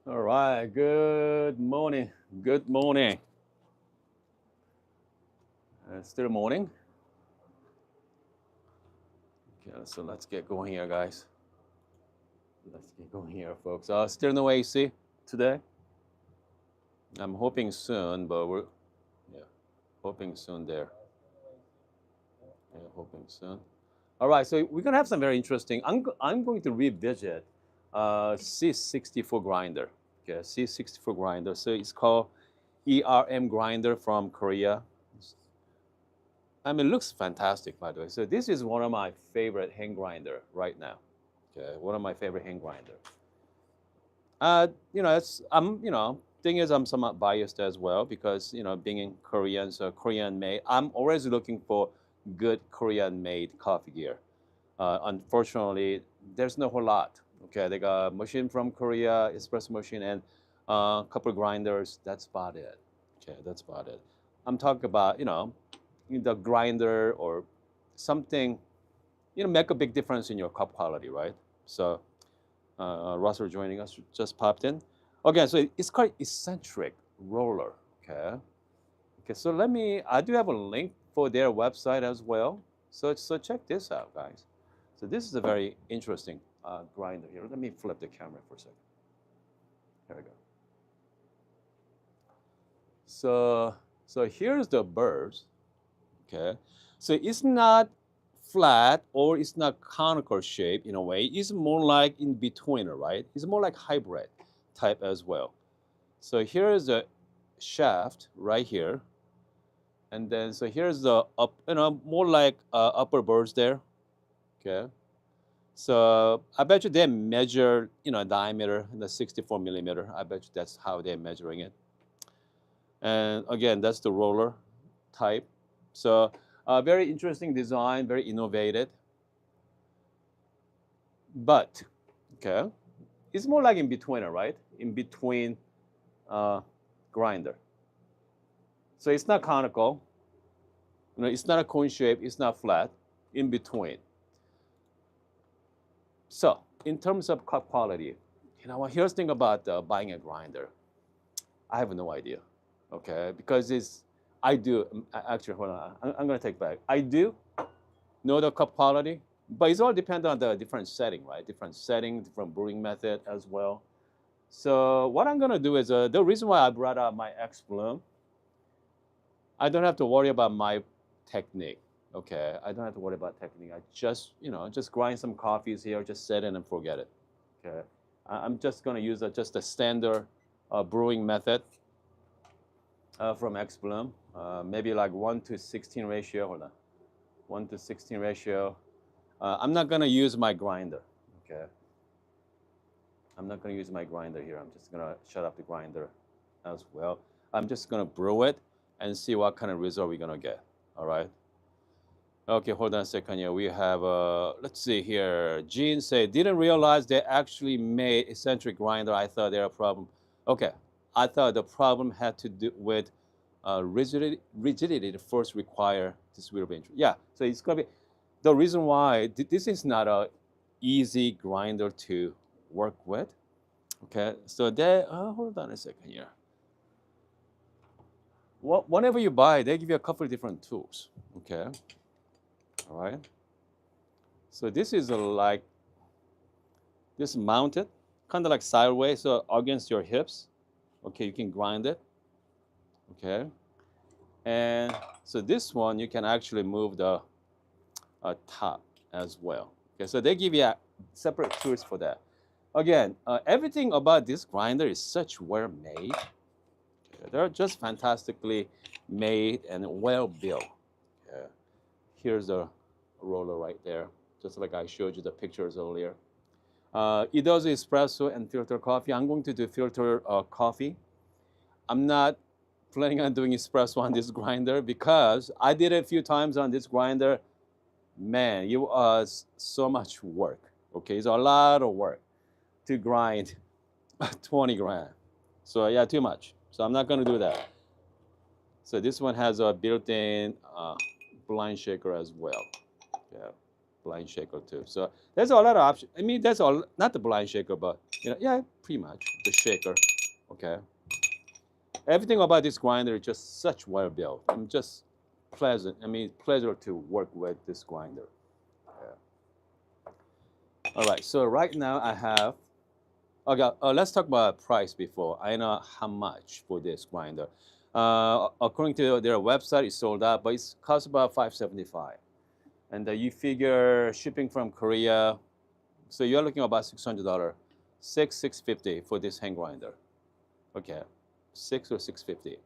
All right, good morning. Good morning. Still morning. Okay, so let's get going here, guys. Let's get going here, folks. Still no AC today. I'm hoping soon, but we're yeah, hoping soon there. Yeah, hoping soon. All right, so we're gonna have some very interesting. I'm going to revisit C64 grinder. Okay, C64 grinder. So it's called ERM grinder from Korea. I mean, it looks fantastic, by the way. So this is one of my favorite hand grinder right now. Okay, one of my favorite hand grinder. It's thing is I'm somewhat biased as well because being in Korean, so Korean made. I'm always looking for good Korean made coffee gear. Unfortunately, there's no whole lot. Okay, they got machine from Korea, espresso machine, and a couple of grinders. That's about it. Okay, that's about it. I'm talking about the grinder or something, make a big difference in your cup quality, right? So Russell joining us just popped in. Okay, so it's called Eccentric roller. Okay. Okay, so I do have a link for their website as well. So check this out, guys. So this is a very interesting grinder here. Let me flip the camera for a second. There we go. So here's the Burrs. Okay, so it's not flat or it's not conical shape in a way. It's more like in between, right? It's more like hybrid type as well. So here's the shaft right here, and then so here's the up, more like upper burrs there. Okay, so I bet you they measure, diameter in the 64 millimeter. I bet you that's how they're measuring it. And again, that's the roller type. So very interesting design, very innovative. But okay, it's more like in between, right? In between grinder. So it's not conical. It's not a cone shape. It's not flat. In between. So in terms of cup quality, here's the thing about buying a grinder. I have no idea. Okay, because I do actually hold on. I'm gonna take back. I do know the cup quality, but it's all dependent on the different setting, right? Different setting, different brewing method as well. So what I'm gonna do is the reason why I brought up my Xbloom, I don't have to worry about my technique. Okay, I don't have to worry about technique. I just grind some coffees here, just set it and forget it. Okay, I'm just gonna use just a standard brewing method from Xbloom, maybe like 1:16 ratio. Hold on, 1:16 ratio. I'm not gonna use my grinder. Okay, I'm not gonna use my grinder here. I'm just gonna shut up the grinder as well. I'm just gonna brew it and see what kind of result we're gonna get. All right. Okay, hold on a second here. We have let's see here. Gene said, didn't realize they actually made eccentric grinder. I thought they were a problem. Okay, I thought the problem had to do with rigidity to first require this will be. Yeah, so it's gonna be the reason why this is not a easy grinder to work with. Okay, so they hold on a second here. Whenever you buy, they give you a couple of different tools. Okay, all right. So this is like this mounted, kind of like sideways, so against your hips. Okay, you can grind it. Okay, and so this one you can actually move the top as well. Okay, so they give you separate tools for that. Again, everything about this grinder is such well made. Okay, they're just fantastically made and well built. Okay. Here's the roller right there, just like I showed you the pictures earlier. It does espresso and filter coffee. I'm going to do filter coffee. I'm not planning on doing espresso on this grinder because I did it a few times on this grinder. Man, it was so much work. Okay, it's a lot of work to grind 20 grand. So yeah, too much. So I'm not going to do that. So this one has a built-in blind shaker as well. Yeah, blind shaker too. So there's a lot of options. I mean, that's all, not the blind shaker, but yeah, pretty much the shaker. Okay. Everything about this grinder is just such well built. I'm just pleasant. I mean, pleasure to work with this grinder. Yeah. All right. So right now I have. Okay. Let's talk about price before. I know how much for this grinder. According to their website, it's sold out, but it costs about $575. And you figure shipping from Korea, so you're looking at about $600, $650 for this hand grinder. Okay, $6 or $650.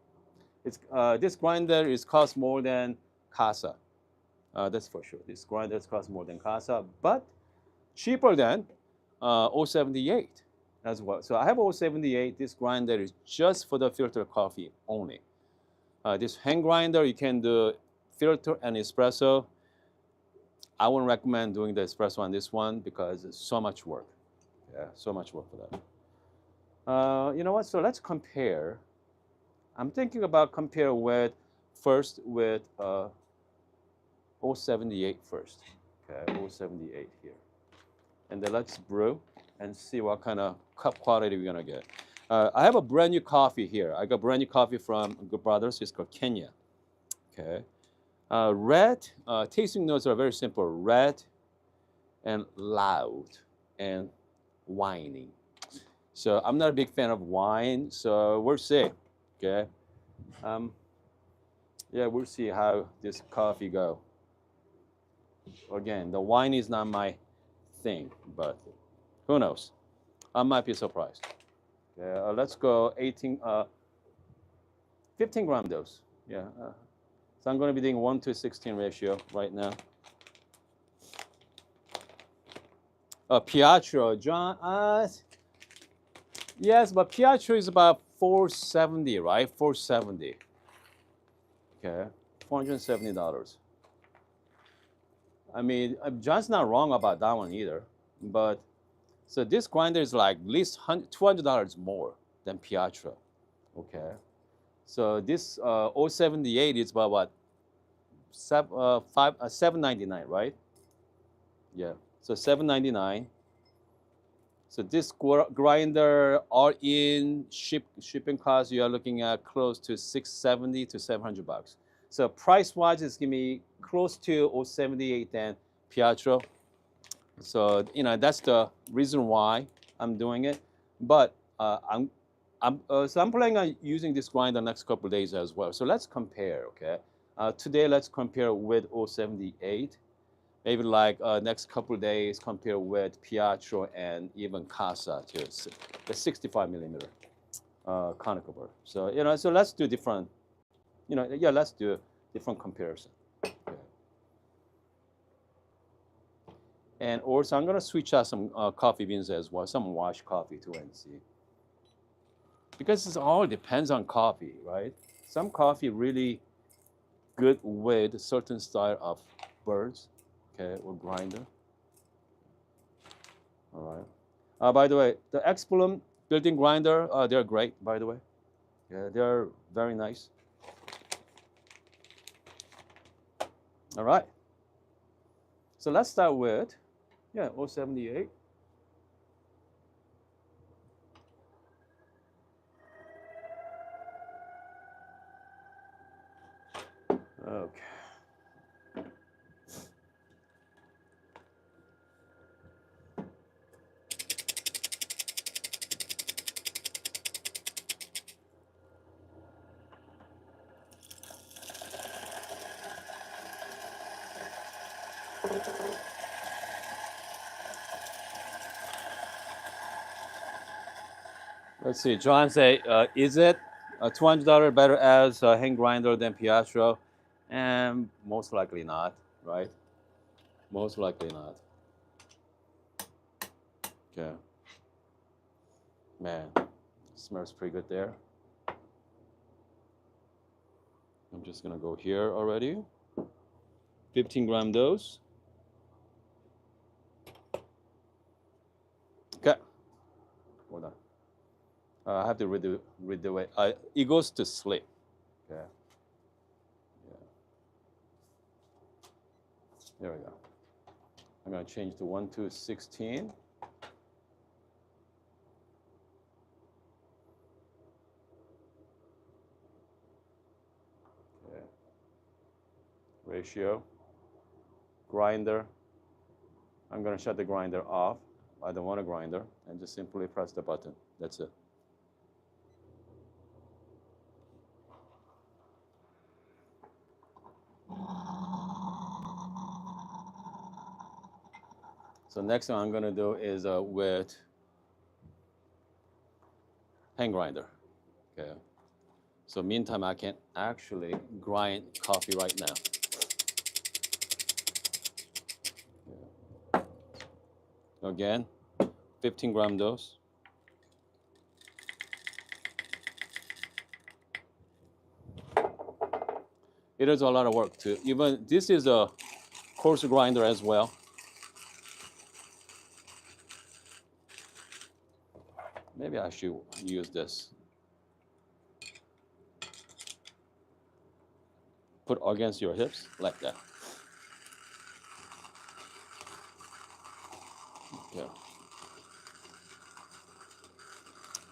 It's this grinder is cost more than Casa. That's for sure. This grinder costs more than Casa, but cheaper than 078 as well. So I have 078. This grinder is just for the filter coffee only. This hand grinder, you can do filter and espresso. I wouldn't recommend doing the espresso on this one because it's so much work. Yeah, so much work for that. You know what? So let's compare. I'm thinking about compare with first with 078 first. Okay, 078 here. And then let's brew and see what kind of cup quality we're gonna get. I have a brand new coffee here. I got brand new coffee from Good Brothers. It's called Kenya. Okay. Red, tasting notes are very simple. Red and loud and whiny. So I'm not a big fan of wine, so we'll see. Okay. Yeah, we'll see how this coffee go. Again, the wine is not my thing, but who knows? I might be surprised. Okay, let's go 15 gram dose. Yeah. So I'm going to be doing 1:16 ratio right now. Piatro, John. Yes, but Piatro is about 470, right? 470. Okay, $470. I mean, John's not wrong about that one either. But so this grinder is like at least $200 more than Piatro. Okay. So this 078 is about what? $799, right? Yeah. So $799. So this grinder, all in shipping costs, you are looking at close to $670 to $700. So price wise, it's gonna be close to 078 than Piatro. So that's the reason why I'm doing it. But I'm planning on using this grinder the next couple of days as well. So let's compare, okay? Today, let's compare with 078. Maybe like next couple of days, compare with Piatro and even Casa too, the 65 millimeter conical burr. So so let's do different. Let's do different comparison. Okay. And also, I'm gonna switch out some coffee beans as well, some washed coffee too, and see. Because it all depends on coffee, right? Some coffee really good with certain style of burrs, okay, or grinder. All right. By the way, the Xbloom built-in grinder, they're great, by the way. Yeah, they're very nice. All right. So let's start with, 078. Okay. Let's see. John say, is it $200 better as a hand grinder than Piatro? And most likely not, right? Most likely not. Okay. Man, smells pretty good there. I'm just gonna go here already. 15 gram dose. Okay. Hold on. I have to read the way. It goes to sleep. Okay. Yeah. There we go. I'm going to change to 1 to 16. Okay. Ratio. Grinder. I'm going to shut the grinder off. I don't want a grinder. And just simply press the button. That's it. So next thing I'm going to do is with hand grinder. Okay. So meantime, I can actually grind coffee right now. Yeah. Again, 15-gram dose. It is a lot of work too. Even this is a coarse grinder as well. Maybe I should use this. Put against your hips like that. Yeah.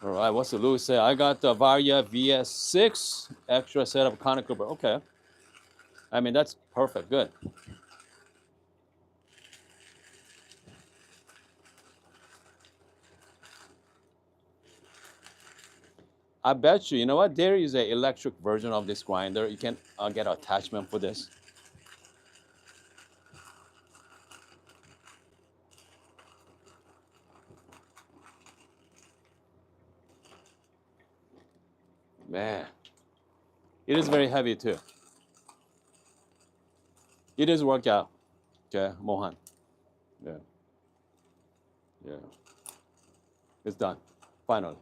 All right, what's the Louis say? I got the Varia VS6 extra set of conical burr. Okay. I mean, that's perfect. Good. I bet you know what? There is an electric version of this grinder. You can get an attachment for this. Man, it is very heavy too. It is workout. Okay, Mohan. Yeah. Yeah. It's done. Finally.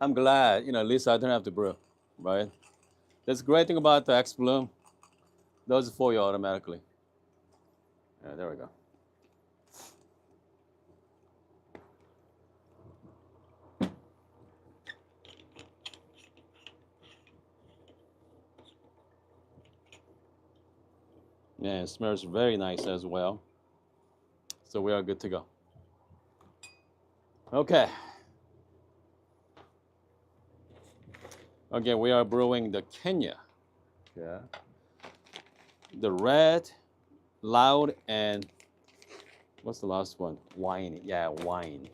I'm glad, at least I don't have to brew, right? That's the great thing about the Xbloom. Does it for you automatically. Yeah, there we go. Yeah, it smells very nice as well. So we are good to go. Okay. Again, we are brewing the Kenya. Yeah. The red, loud, and what's the last one? Wine. Yeah, wine.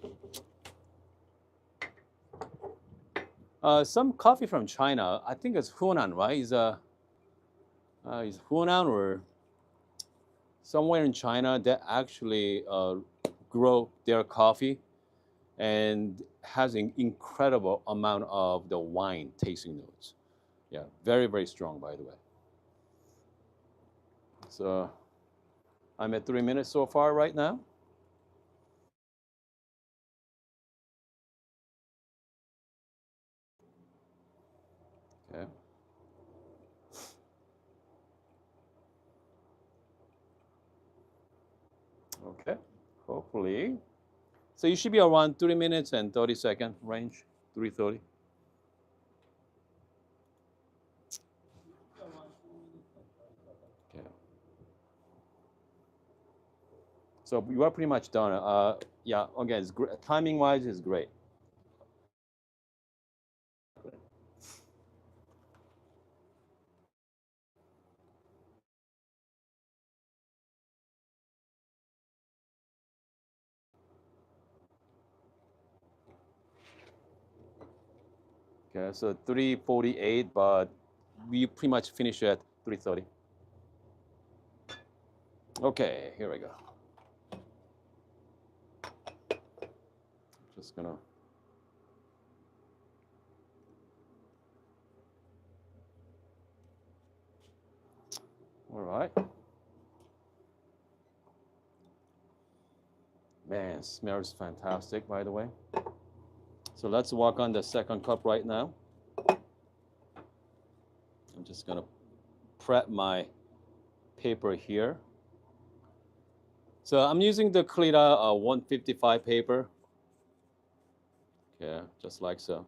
Some coffee from China. I think it's Hunan, right? Is Hunan or somewhere in China that actually grow their coffee and has an incredible amount of the wine tasting notes. Yeah, very, very strong, by the way. So I'm at 3 minutes so far right now. Okay. Okay, hopefully. So you should be around 3 minutes and 30-second range, 3:30. Okay. So you are pretty much done. Yeah, again, timing-wise, is great. Okay, so 3:48, but we pretty much finish at 3:30. Okay, here we go. Just gonna. All right. Man, smells fantastic, by the way. So let's walk on the second cup right now. I'm just gonna prep my paper here. So I'm using the Kalita 155 paper. Okay, just like so.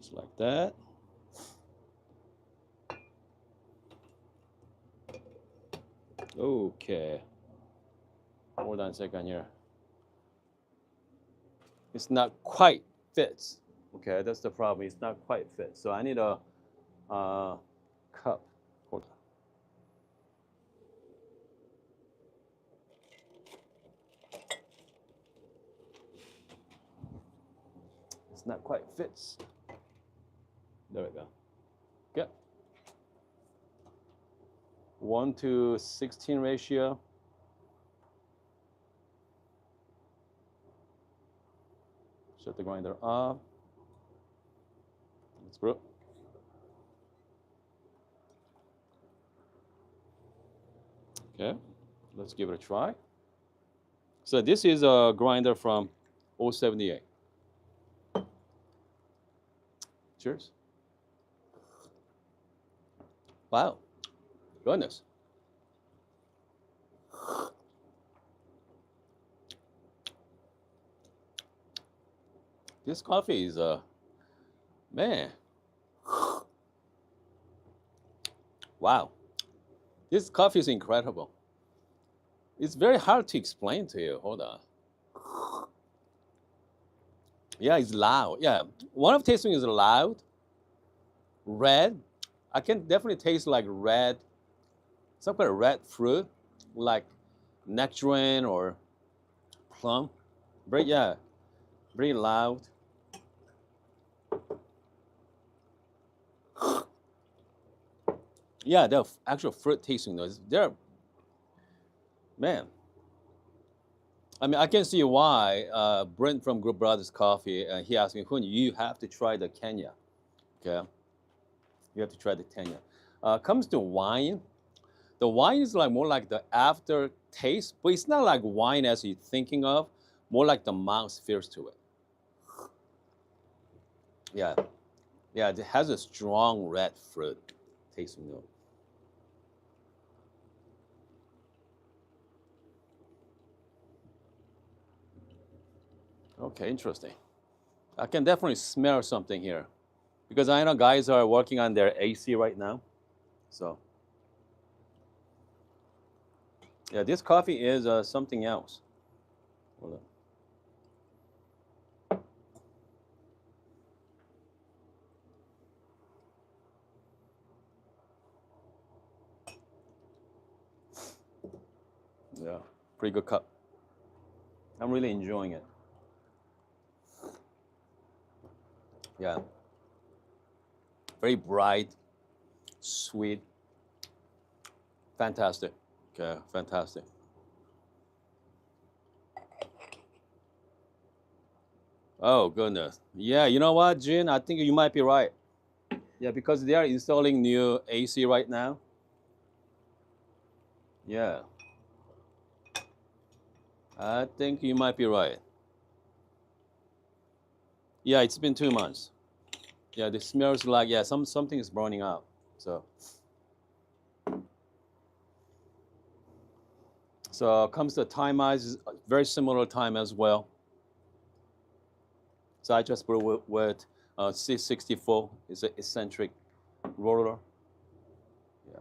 Just like that. Okay. Hold on a second here. It's not quite fits. Okay, that's the problem. It's not quite fit. So I need a cup. Hold on. It's not quite fits. There we go. Okay. 1:16 ratio. Shut the grinder off. Let's brew. Okay, let's give it a try. So this is a grinder from 078. Cheers. Wow, goodness. This coffee is, man. Wow, this coffee is incredible. It's very hard to explain to you. Hold on. Yeah, it's loud. Yeah, one of tasting is loud, red. I can definitely taste like red, some kind of red fruit, like nectarine or plum. Very, yeah, very loud. Yeah, the actual fruit tasting though, they're, man. I mean, I can see why Brent from Group Brothers Coffee, he asked me, Hun, you have to try the Kenya. Okay, you have to try the Kenya. Comes to wine, the wine is like more like the aftertaste, but it's not like wine as you're thinking of, more like the mouth feels to it. Yeah, yeah, it has a strong red fruit tasting note. Okay, interesting. I can definitely smell something here because I know guys are working on their AC right now. So, yeah, this coffee is something else. Hold on. Yeah, pretty good cup. I'm really enjoying it. Yeah, very bright, sweet, fantastic. Okay, fantastic. Oh goodness. Yeah, you know what, Jin? I think you might be right. Yeah, because they are installing new AC right now. Yeah, I think you might be right. Yeah, it's been 2 months. Yeah, the smells like, yeah, something is burning out. So comes the time is very similar time as well. So I just brew with C64. It's an eccentric roller. Yeah.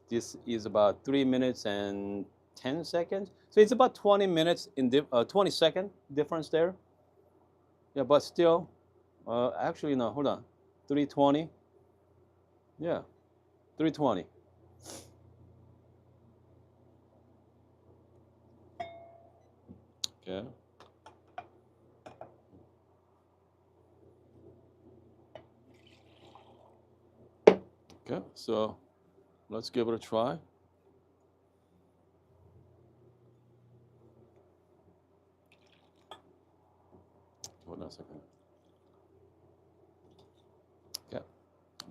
This is about 3 minutes and 10 seconds. So it's about 20 minutes in 20-second difference there. Yeah, but still, actually no, hold on, 320. Yeah, 320. Okay. Okay, so let's give it a try. Hold on a second. Okay,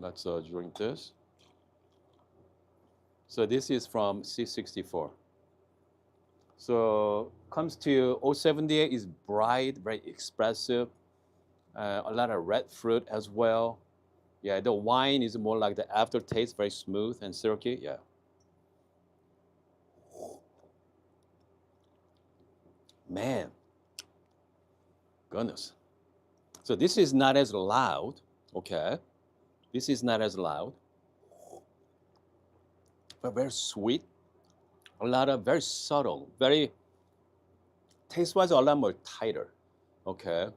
let's drink this. So this is from C64. So comes to 078 is bright, very expressive, a lot of red fruit as well. Yeah, the wine is more like the aftertaste, very smooth and silky. Yeah. Man, goodness. So this is not as loud, okay? This is not as loud, but very sweet. A lot of very subtle, very taste-wise a lot more tighter, okay?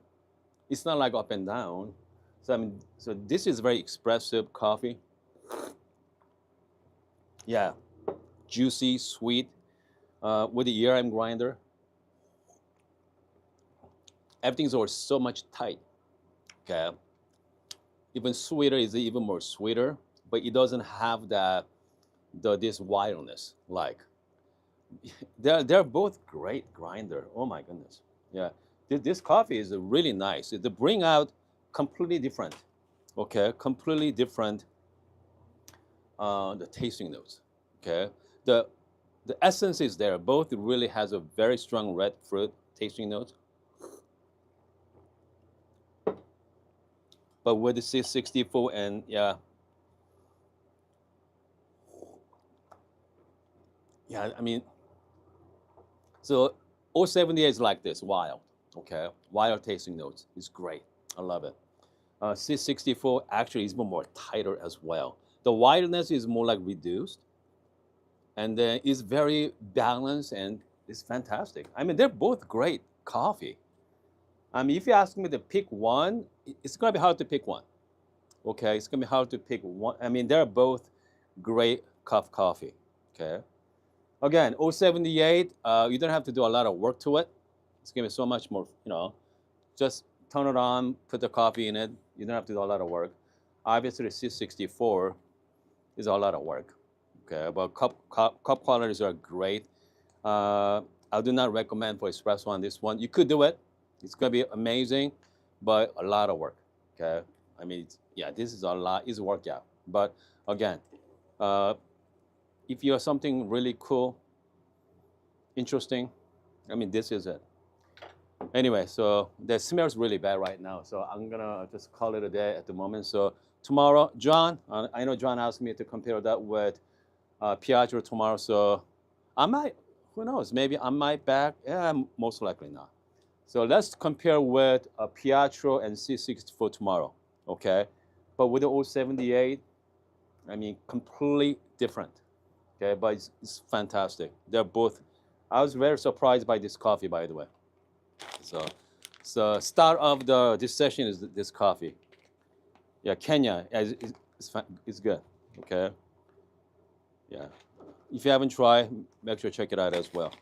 It's not like up and down. So I mean, so this is very expressive coffee. Yeah, juicy, sweet, with the ERM grinder. Everything's always so much tight, okay? Even sweeter is even more sweeter, but it doesn't have this wildness. Like they're both great grinder. Oh my goodness, yeah. This coffee is really nice. They bring out completely different, okay, completely different. The tasting notes, okay. The essence is there. Both really has a very strong red fruit tasting notes. But with the C64 and yeah, I mean, so 078 is like this, wild, okay? Wild tasting notes. It's great. I love it. C64 actually is more tighter as well. The wildness is more like reduced, and then it's very balanced and it's fantastic. I mean, they're both great coffee. I mean, if you ask me to pick one, it's gonna be hard to pick one. Okay, it's gonna be hard to pick one. I mean, they're both great coffee. Okay. Again, 078, you don't have to do a lot of work to it. It's gonna be so much more, just turn it on, put the coffee in it. You don't have to do a lot of work. Obviously, the C64 is a lot of work. Okay, but cup qualities are great. I do not recommend for espresso on this one. You could do it. It's gonna be amazing, but a lot of work. Okay, I mean, this is a lot. It's workout. But again, if you're something really cool, interesting, I mean, this is it. Anyway, so the smells really bad right now, so I'm gonna just call it a day at the moment. So tomorrow, John, I know John asked me to compare that with Piaggio tomorrow, so I might, who knows, maybe I might back, yeah, most likely not. So let's compare with Piaggio and C64 tomorrow, okay? But with the 078, I mean, completely different, okay? But it's fantastic. They're both, I was very surprised by this coffee, by the way. So start of this session is this coffee. Yeah, Kenya is good, okay? Yeah. If you haven't tried, make sure to check it out as well.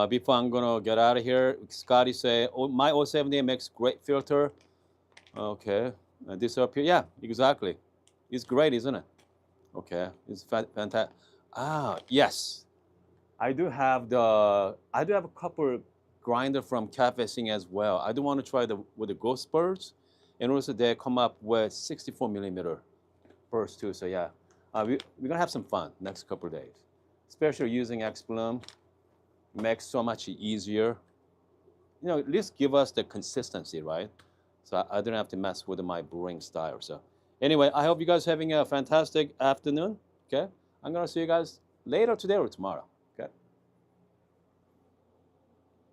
Before I'm gonna get out of here, Scotty say, oh, my 078 makes great filter. Okay, this up here, yeah, exactly. It's great, isn't it? Okay, it's fantastic. Ah, yes. I do have a couple grinder from Cafe Sing as well. I do want to try with the Ghost Birds, and also they come up with 64 millimeter burrs too. So yeah, we're gonna have some fun next couple of days, especially using Xbloom. Makes so much easier. At least give us the consistency, right? So I don't have to mess with my brewing style. So anyway, I hope you guys are having a fantastic afternoon. Okay, I'm gonna see you guys later today or tomorrow.